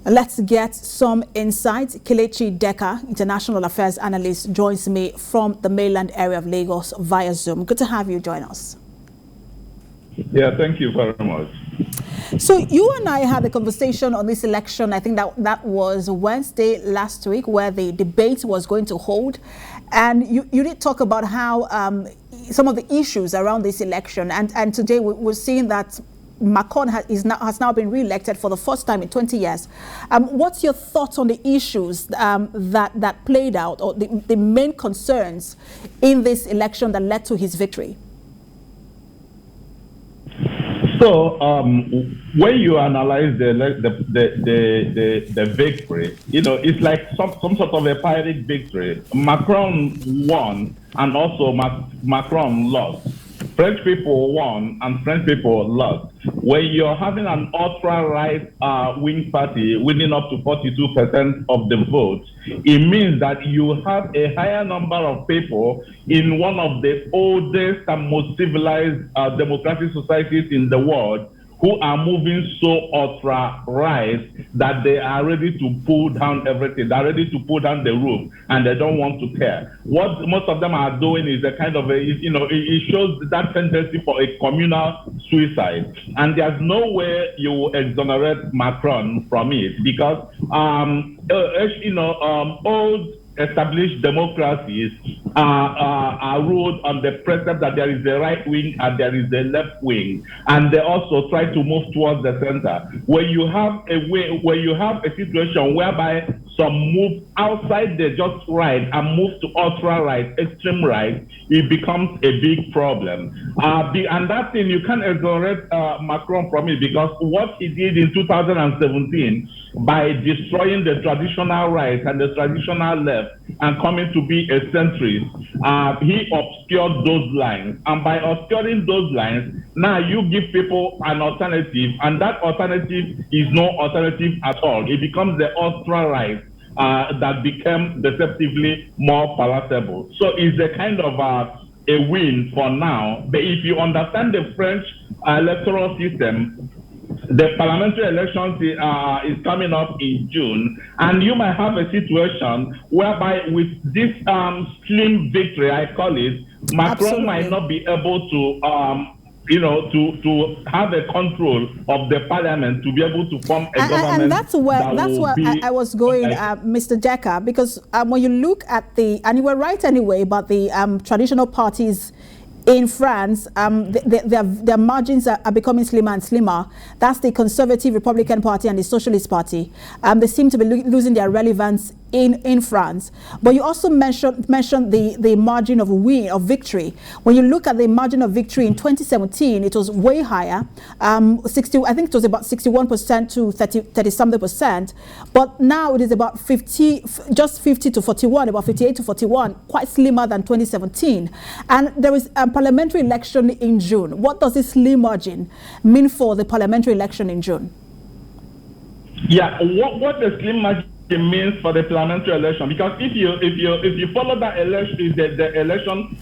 Let's get some insight. Kelechi Deca, international affairs analyst, joins me from the mainland area of Lagos via Zoom. Good to have you join us. Yeah, thank you very much. So you and I had a conversation on this election. I think that was Wednesday last week, where the debate was going to hold. And you did talk about how some of the issues around this election. And today we're seeing that Macron has now been re-elected for the first time in 20 years. What's your thoughts on the issues that played out, or the main concerns in this election that led to his victory? So when you analyze the victory, it's like some sort of a Pyrrhic victory. Macron won, and also Macron lost. French people won and French people lost. When you're having an ultra-right wing party winning up to 42% of the vote, it means that you have a higher number of people in one of the oldest and most civilized democratic societies in the world who are moving so ultra-right that they are ready to pull down everything. They're ready to pull down the roof, and they don't want to care. What most of them are doing is a kind of it shows that tendency for a communal suicide. And there's no way you will exonerate Macron from it, because old established democracies are ruled on the precept that there is a right wing and there is a left wing, and they also try to move towards the center. When you have a situation whereby some move outside the just right and move to ultra right, extreme right, it becomes a big problem. And that thing, you can't exonerate Macron from it, because what he did in 2017 by destroying the traditional right and the traditional left and coming to be a centrist, he obscured those lines. And by obscuring those lines, now you give people an alternative, and that alternative is no alternative at all. It becomes the ultra-right that became deceptively more palatable. So it's a kind of a win for now. But if you understand the French electoral system, the parliamentary elections is coming up in June, and you might have a situation whereby with this slim victory, I call it, Macron might not be able to to have a control of the parliament to be able to form a government. And that's where I was going, Mr. Deca, because when you look at and you were right anyway about the traditional parties in France, their margins are becoming slimmer and slimmer. That's the Conservative Republican Party and the Socialist Party. They seem to be losing their relevance in France. But you also mentioned the margin of victory. When you look at the margin of victory in 2017, it was way higher. I think it was about 61% to 30-something percent. But now it is about 50 to 41, about 58 to 41, quite slimmer than 2017. And there is a parliamentary election in June. What does this slim margin mean for the parliamentary election in June? Yeah, what the slim margin means for the parliamentary election, because if you follow that election, the election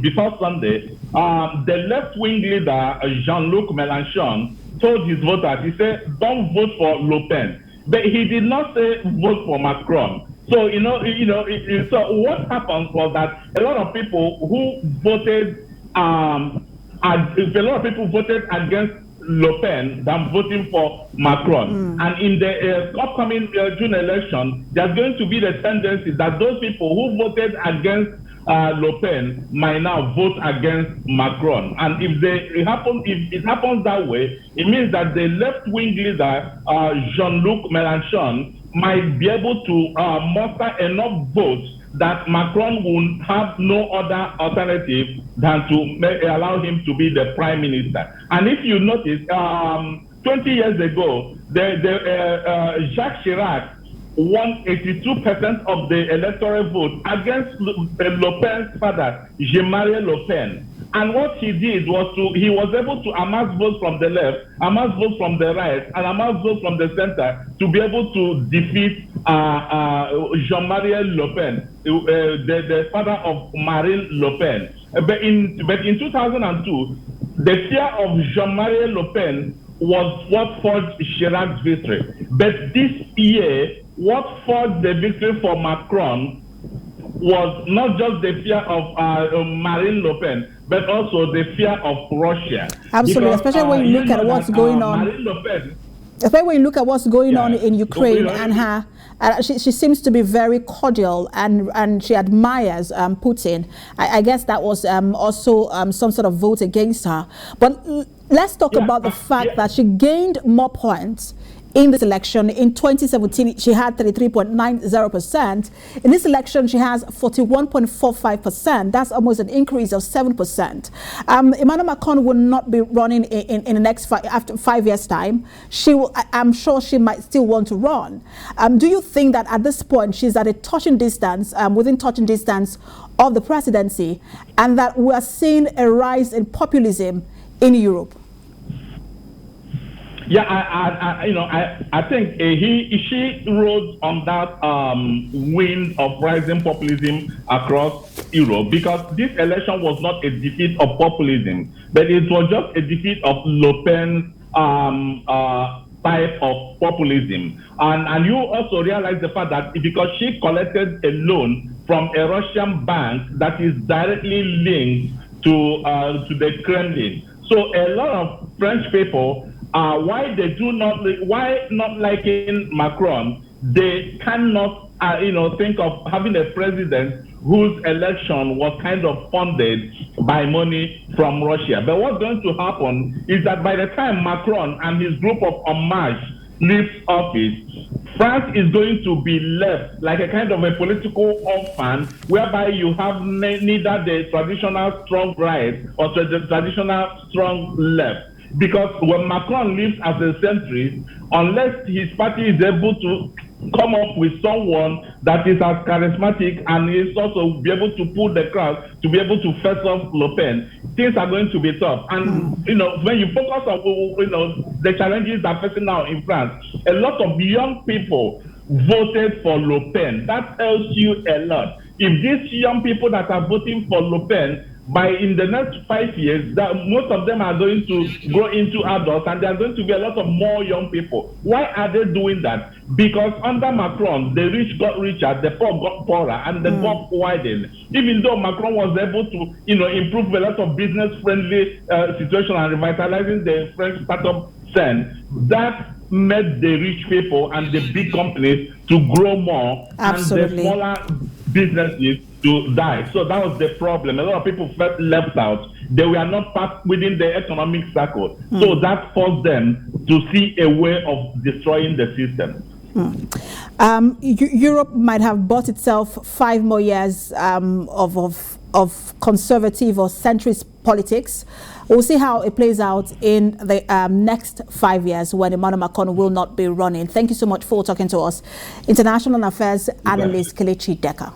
before Sunday, the left-wing leader Jean-Luc Mélenchon told his voters, he said, don't vote for Le Pen, but he did not say vote for Macron. So so what happened was that a lot of people who voted against Le Pen than voting for Macron. And in the upcoming June election, there's going to be the tendency that those people who voted against Le Pen might now vote against Macron. And if it happens that way, it means that the left-wing leader, Jean-Luc Mélenchon, might be able to muster enough votes that Macron will have no other alternative than to allow him to be the prime minister. And if you notice, 20 years ago, Jacques Chirac won 82% of the electoral vote against Le Pen's father, Jean-Marie Le Pen. And what he did was he was able to amass votes from the left, amass votes from the right, and amass votes from the center to be able to defeat Jean-Marie Le Pen, the father of Marine Le Pen. But in 2002, the fear of Jean-Marie Le Pen was what forged Chirac's victory. But this year, what forged the victory for Macron was not just the fear of Marine Le Pen, but also the fear of Russia. Absolutely, because, especially when you look at what's going on. Marine Le Pen, especially when you look at what's going on in Ukraine, and her, she seems to be very cordial, and she admires Putin. I guess that was also some sort of vote against her. But let's talk about the fact that she gained more points in this election. In 2017, she had 33.90%. In this election, she has 41.45%. That's almost an increase of 7%. Emmanuel Macron will not be running in the next after 5 years' time. She will, I'm sure she might still want to run. Do you think that at this point she's at a touching distance, within touching distance of the presidency, and that we are seeing a rise in populism in Europe? Yeah, I think she rode on that wind of rising populism across Europe, because this election was not a defeat of populism, but it was just a defeat of Le Pen type of populism. And you also realize the fact that because she collected a loan from a Russian bank that is directly linked to the Kremlin, so a lot of French people, why not liking Macron, they cannot think of having a president whose election was kind of funded by money from Russia. But what's going to happen is that by the time Macron and his group of En Marche leaves office, France is going to be left like a kind of a political orphan, whereby you have neither the traditional strong right or the traditional strong left. Because when Macron leaves as a centrist, unless his party is able to come up with someone that is as charismatic and is also be able to pull the crowd to be able to face off Le Pen, things are going to be tough. And when you focus on the challenges that are facing now in France, a lot of young people voted for Le Pen. That tells you a lot. If these young people that are voting for Le Pen, in the next 5 years, that most of them are going to grow into adults, and there are going to be a lot of more young people. Why are they doing that? Because under Macron, the rich got richer, the poor got poorer, and the gap widened. Even though Macron was able to, improve a lot of business-friendly situation and revitalizing the French startup scene, that made the rich people and the big companies to grow more, Absolutely. And the smaller businesses to die. So that was the problem. A lot of people felt left out. They were not part within the economic circle. So that forced them to see a way of destroying the system. Europe might have bought itself 5 more years of conservative or centrist politics. We'll see how it plays out in the next 5 years when Emmanuel Macron will not be running. Thank you so much for talking to us. International Affairs Analyst Kelechi Deca.